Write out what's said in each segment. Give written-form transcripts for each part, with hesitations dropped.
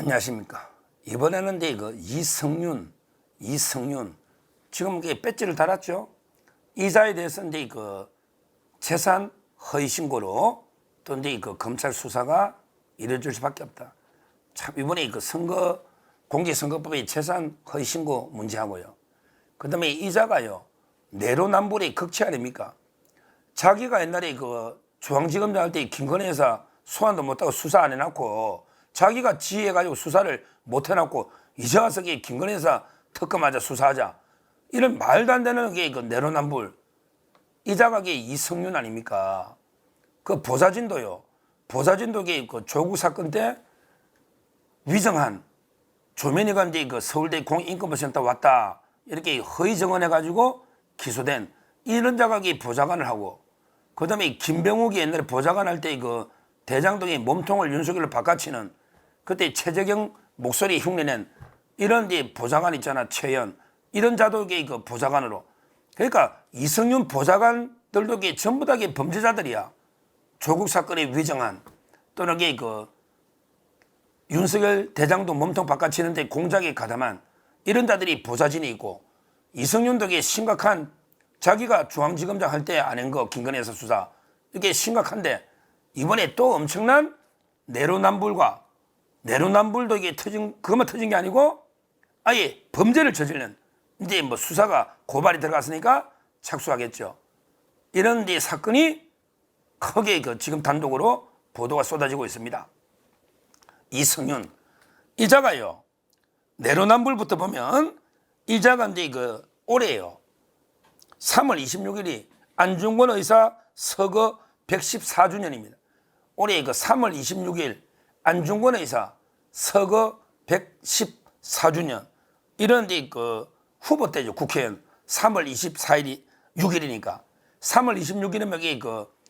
안녕하십니까. 이번에는 이거 이성윤 지금 이게 배지를 달았죠. 이자에 대해서 이제 그 재산 허위 신고로 또 이제 그 검찰 수사가 이루어질 수밖에 없다. 참 이번에 그 공직선거법의 재산 허위 신고 문제하고요. 그다음에 이자가요 내로남불의 극치 아닙니까? 자기가 옛날에 그 중앙지검장 할 때 김건희 여사 소환도 못하고 수사 안 해놨고 자기가 지휘해가지고 수사를 못 해놨고 이제 와서 김건희 여사 특검하자 수사하자 이런 말도 안 되는 게 그 내로남불 이자가 이성윤 아닙니까? 그 보좌진도요. 보좌진도 그 조국 사건 때 위정한 조민희가 이제 그 서울대 공인인권센터 왔다 이렇게 허위 증언해가지고 기소된 이런 자각이 보좌관을 하고 그다음에 김병욱이 옛날에 보좌관 할 때 그 대장동의 몸통을 윤석열로 바꿔치는 그때 최재경 목소리 흉내낸 이런 이제 보좌관 있잖아 최연 이런 자독의 그 보좌관으로 그러니까 이성윤 보좌관들도 전부 다 범죄자들이야. 조국 사건의 위정한 또는 그 윤석열 대장동 몸통 바꿔치는데 공작에 가담한 이런 자들이 보좌진이 있고 이성윤도 심각한 자기가 중앙지검장 할 때 안 한 거 김건희 여사 수사 이게 심각한데 이번에 또 엄청난 내로남불과 내로남불도 그것만 터진 게 아니고 아예 범죄를 저지른 이제 뭐 수사가 고발이 들어갔으니까 착수하겠죠. 이런 이제 사건이 크게 지금 단독으로 보도가 쏟아지고 있습니다. 이성윤 이자가요 내로남불부터 보면 이자가 이제 올해요 3월 26일이 안중근 의사 서거 114주년입니다. 올해 3월 26일 안중근 의사 서거 114주년 이런 후보 때죠. 국회의원 3월 24일이 6일이니까 3월 26일은 여기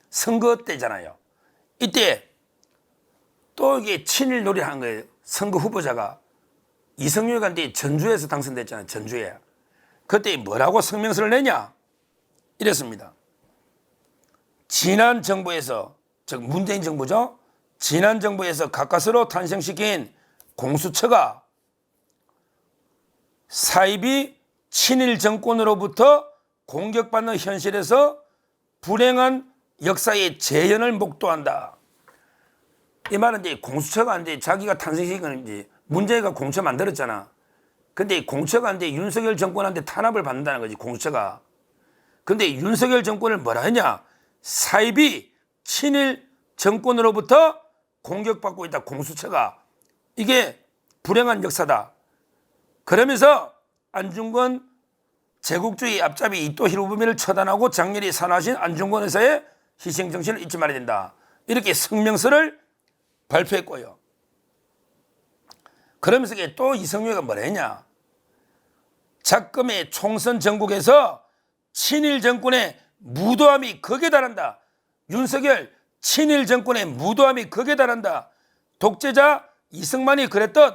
선거 때잖아요. 이때 또 이게 친일 놀이를 한 거예요. 선거 후보자가 이성윤이가 전주에서 당선됐잖아요. 전주에. 그때 뭐라고 성명서를 내냐? 이랬습니다. 지난 정부에서 즉 문재인 정부죠. 지난 정부에서 가까스로 탄생시킨 공수처가 사이비 친일 정권으로부터 공격받는 현실에서 불행한 역사의 재현을 목도한다. 이 말은 이제 공수처가 이제 자기가 탄생시킨 이제 문재인가 공수처 만들었잖아. 근데 공수처가 이제 윤석열 정권한테 탄압을 받는다는 거지 공수처가. 근데 윤석열 정권을 뭐라 했냐? 사이비 친일 정권으로부터 공격받고 있다 공수처가. 이게 불행한 역사다. 그러면서 안중근 제국주의 앞잡이 이토 히로부미를 처단하고 장렬히 산화하신 안중근 의사의 희생정신을 잊지 말아야 된다. 이렇게 성명서를 발표했고요. 그러면서 또 이성윤이가 뭐라 했냐? 작금의 총선 전국에서 친일 정권의 무도함이 극에 달한다. 윤석열 친일 정권의 무도함이 극에 달한다. 독재자 이승만이 그랬듯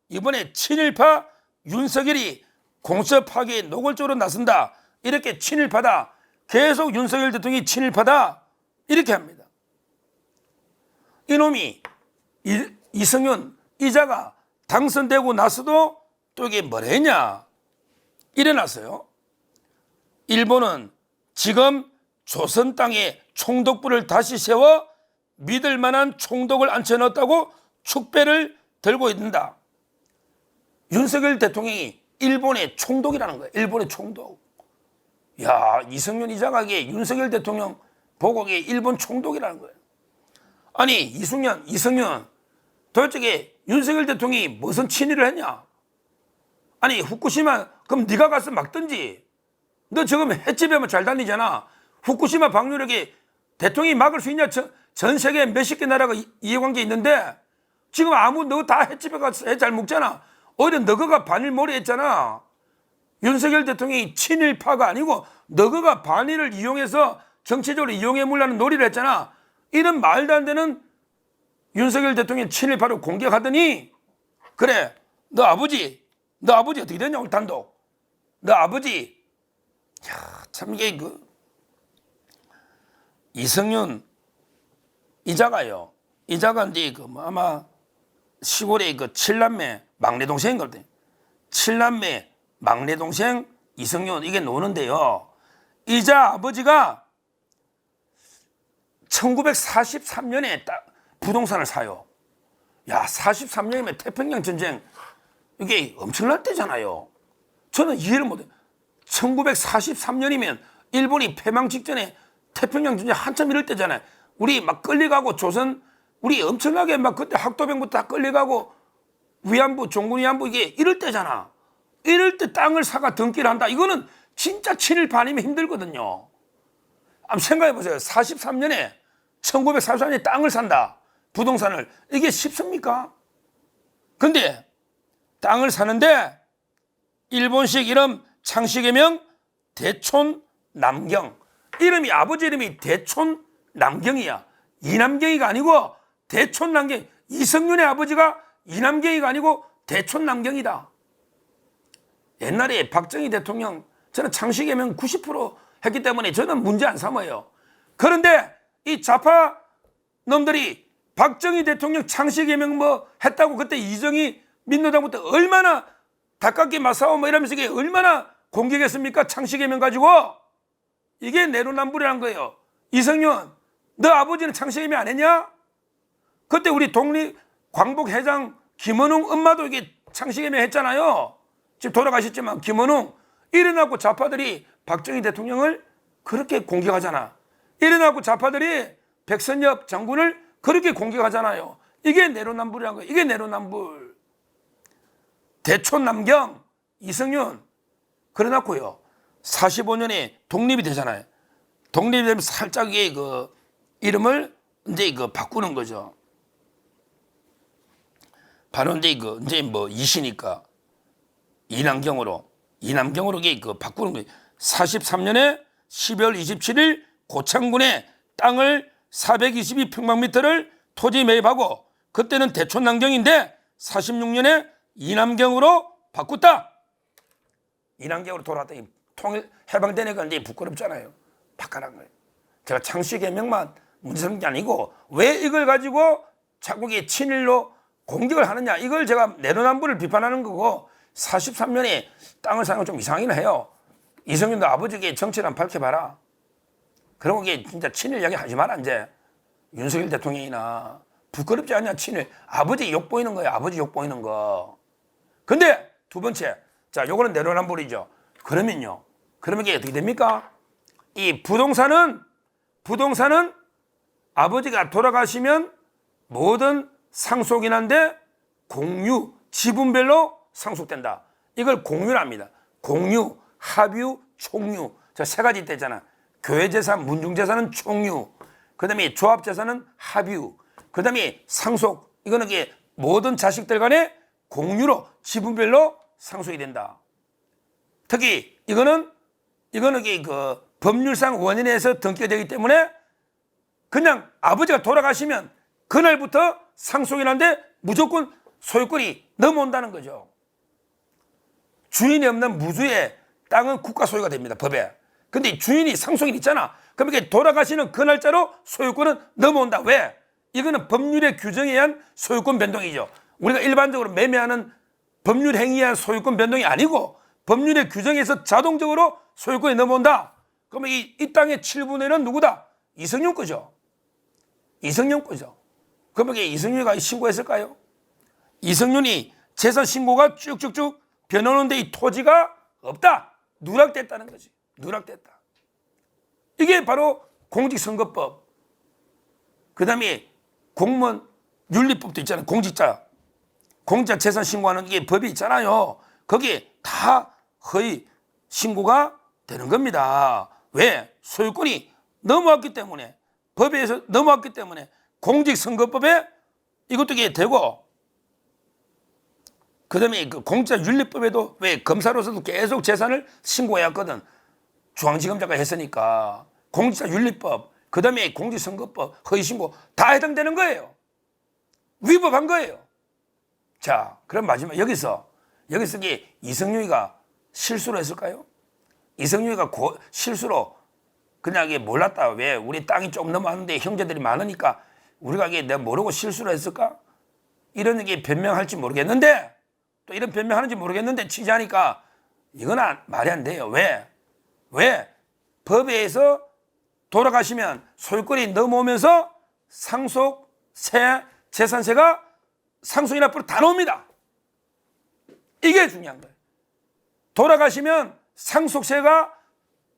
이번에 친일파 윤석열이 공수처 파괴에 노골적으로 나선다. 이렇게 친일파다. 계속 윤석열 대통령이 친일파다. 이렇게 합니다. 이놈이 이성윤 이자가 당선되고 나서도 또 이게 뭐라 했냐? 일어났어요. 일본은 지금 조선 땅에 총독부를 다시 세워 믿을 만한 총독을 앉혀놨다고 축배를 들고 있는다. 윤석열 대통령이 일본의 총독이라는 거예요. 일본의 총독. 야, 이성윤 이자가 이게 윤석열 대통령 보고 이게 일본 총독이라는 거예요. 아니 이성윤 도대체 윤석열 대통령이 무슨 친일을 했냐? 아니 후쿠시마 그럼 네가 가서 막든지. 너 지금 횟집에만 잘 다니잖아. 후쿠시마 방류력이 대통령이 막을 수 있냐? 전 세계 몇십 개 나라가 이해관계 있는데 지금 너 다 횟집에 가서 회 잘 먹잖아. 오히려 너가 반일몰이 했잖아. 윤석열 대통령이 친일파가 아니고 너가 반일을 이용해서 정치적으로 이용해물라는 놀이를 했잖아. 이런 말도 안 되는 윤석열 대통령이 친일파를 공격하더니 그래 너 아버지 어떻게 됐냐 오늘 단독 너 아버지 참 이게 이성윤 이자가 이제 아마 시골의 그 칠남매 막내 동생이거든. 칠남매 막내 동생 이성윤 이게 노는데요. 이자 아버지가 1943년에 딱 부동산을 사요. 야, 43년이면 태평양 전쟁 이게 엄청날 때잖아요. 저는 이해를 못해요. 1943년이면 일본이 패망 직전에 태평양 전쟁 한참 이럴 때잖아요. 우리 막 끌려가고 조선 우리 엄청나게 막 그때 학도병부터 다 끌려가고 위안부 종군 위안부 이게 이럴 때잖아. 이럴 때 땅을 사가 등기를 한다. 이거는 진짜 친일 반이면 힘들거든요. 한번 생각해 보세요. 43년에 1943년에 땅을 산다. 부동산을. 이게 쉽습니까? 근데 땅을 사는데 일본식 이름 창씨개명 대촌남경. 이름이 아버지 이름이 대촌남경이야. 이남경이가 아니고 대촌남경. 이성윤의 아버지가 이남경이가 아니고 대촌남경이다. 옛날에 박정희 대통령 저는 창씨개명 90% 했기 때문에 저는 문제 안 삼아요. 그런데 이 좌파 놈들이 박정희 대통령 창씨개명 뭐 했다고 그때 이정희 민노당부터 얼마나 닭깎기 맞싸움 뭐 이러면서 이게 얼마나 공격했습니까? 창씨개명 가지고. 이게 내로남불이라는 거예요. 이성윤, 너 아버지는 창씨개명 안 했냐? 그때 우리 독립 광복회장 김원웅 엄마도 이게 창씨개명 했잖아요. 지금 돌아가셨지만 김원웅. 일어나고 좌파들이 박정희 대통령을 그렇게 공격하잖아. 일어나고 좌파들이 백선엽 장군을 그렇게 공격하잖아요. 이게 내로남불이라는 거예요. 이게 내로남불. 대촌남경, 이성윤. 그래놓고요. 45년에 독립이 되잖아요. 독립이 되면 살짝 그 이름을 이제 바꾸는 거죠. 바로 이제 뭐 이시니까 이남경으로 바꾸는 거예요. 43년에 12월 27일 고창군에 땅을 422평방미터를 토지 매입하고 그때는 대촌남경인데 46년에 이남경으로 바꿨다. 이남경으로 돌아왔더니 통일 해방되니까 이제 부끄럽잖아요. 바꿔난 거예요. 제가 창씨개명만 문제 삼는 게 아니고 왜 이걸 가지고 자꾸 친일로 공격을 하느냐. 이걸 제가 내로남불을 비판하는 거고 43년에 땅을 사는 건 좀 이상하긴 해요. 이성윤도 아버지에게 정체를 한번 밝혀봐라. 그런 게 진짜 친일 이야기 하지 마라 이제. 윤석열 대통령이나 부끄럽지 않냐 친일. 아버지 욕 보이는 거예요. 아버지 욕 보이는 거. 근데 두 번째, 자 요거는 내로남불이죠. 그러면 이게 어떻게 됩니까? 이 부동산은 아버지가 돌아가시면 모든 상속인한테 공유 지분별로 상속된다. 이걸 공유랍니다. 공유, 합유, 총유. 저 세 가지 있잖아. 교회재산, 문중재산은 총유. 그 다음에 조합재산은 합유. 그 다음에 상속. 이거는 이게 모든 자식들 간에 공유로 지분별로 상속이 된다. 특히 이거는 이게 그 법률상 원인에서 등기가 되기 때문에 그냥 아버지가 돌아가시면 그날부터 상속인한테 무조건 소유권이 넘어온다는 거죠. 주인이 없는 무주의 땅은 국가 소유가 됩니다. 법에. 근데 주인이 상속인 있잖아. 그럼 이게 돌아가시는 그 날짜로 소유권은 넘어온다. 왜? 이거는 법률의 규정에 의한 소유권 변동이죠. 우리가 일반적으로 매매하는 법률 행위에 의한 소유권 변동이 아니고 법률의 규정에서 자동적으로 소유권이 넘어온다. 그러면 이 땅의 7분의 1은 누구다? 이성윤 거죠. 이성윤 거죠. 그러면 이게 이성윤이가 신고했을까요? 이성윤이 재산 신고가 쭉쭉쭉 변하는데 이 토지가 없다. 누락됐다는 거지. 누락됐다. 이게 바로 공직선거법. 그 다음에 공무원 윤리법도 있잖아요. 공직자 재산 신고하는 이게 법이 있잖아요. 거기에 다 허위 신고가 되는 겁니다. 왜? 소유권이 넘어왔기 때문에, 법에서 넘어왔기 때문에 공직선거법에 이것도 이게 되고, 그 다음에 그 공직자윤리법에도 왜 검사로서도 계속 재산을 신고해야 했거든. 중앙지검장가 했으니까. 공직자윤리법, 그 다음에 공직선거법, 허위신고 다 해당되는 거예요. 위법한 거예요. 자, 그럼 마지막 여기서 이게 이성윤이가 실수로 했을까요? 이성윤이가 실수로 그냥 이게 몰랐다. 왜? 우리 땅이 좀 넘어왔는데 형제들이 많으니까 우리가 이게 내가 모르고 실수로 했을까? 이런 게 변명할지 모르겠는데 또 이런 변명하는지 모르겠는데 취재하니까 이건 말이 안 돼요. 왜? 법에서 돌아가시면 소유권이 넘어오면서 상속세, 재산세가 상속인 앞으로 다 나옵니다. 이게 중요한 거예요. 돌아가시면 상속세가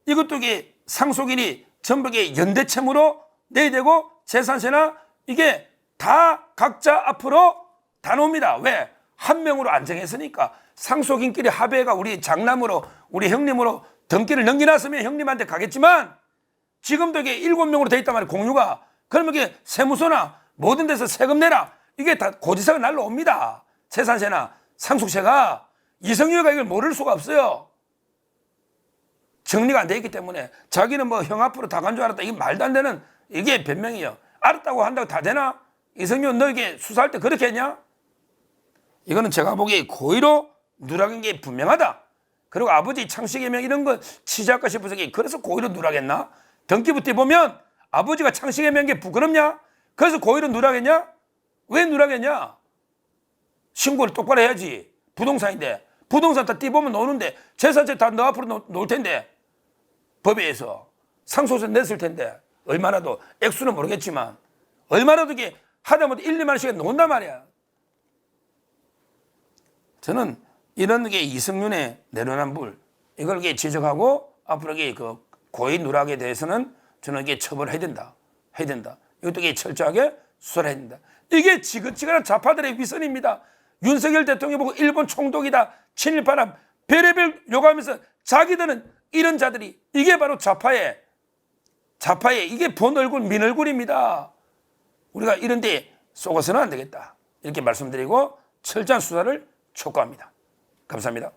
이것도 이게 상속인이 전부 연대채무로 내야 되고 재산세나 이게 다 각자 앞으로 다 나옵니다. 왜? 한 명으로 안 정했으니까. 상속인끼리 합의가 우리 장남으로 우리 형님으로 등기를 넘겨놨으면 형님한테 가겠지만 지금도 이게 7명으로 돼 있단 말이에요. 공유가. 그러면 이게 세무서나 모든 데서 세금 내라. 이게 다 고지서가 날라옵니다. 재산세나 상속세가. 이성유가 이걸 모를 수가 없어요. 정리가 안 돼 있기 때문에 자기는 뭐 형 앞으로 다 간 줄 알았다. 이게 말도 안 되는 이게 변명이에요. 알았다고 한다고 다 되나? 이성유 너 이게 수사할 때 그렇게 했냐? 이거는 제가 보기에 고의로 누락한 게 분명하다. 그리고 아버지 창씨개명 이런 거 취재할까 싶어서 그래서 고의로 누락했나? 등기부터 보면 아버지가 창씨개명한 게 부끄럽냐? 그래서 고의로 누락했냐? 왜 누락했냐? 신고를 똑바로 해야지. 부동산인데 부동산 다 띄보면 노는데 재산세 다 너 앞으로 놓을 텐데 법에서 상속세 냈을 텐데 얼마나도 액수는 모르겠지만 얼마나도 이게 하다못해 1, 2만 원씩 놓는단 말이야. 저는 이런 게 이성윤의 내로남불 이걸 지적하고 앞으로 그 고의 누락에 대해서는 저는 이게 처벌해야 된다. 이것도 철저하게 수사를 해야 된다. 이게 지긋지긋한 좌파들의 위선입니다. 윤석열 대통령 보고 일본 총독이다, 친일파람 별의별 요구하면서 자기들은 이런 자들이 이게 바로 좌파의 이게 본 얼굴 민 얼굴입니다. 우리가 이런 데 속아서는 안 되겠다. 이렇게 말씀드리고 철저한 수사를 촉구합니다. 감사합니다.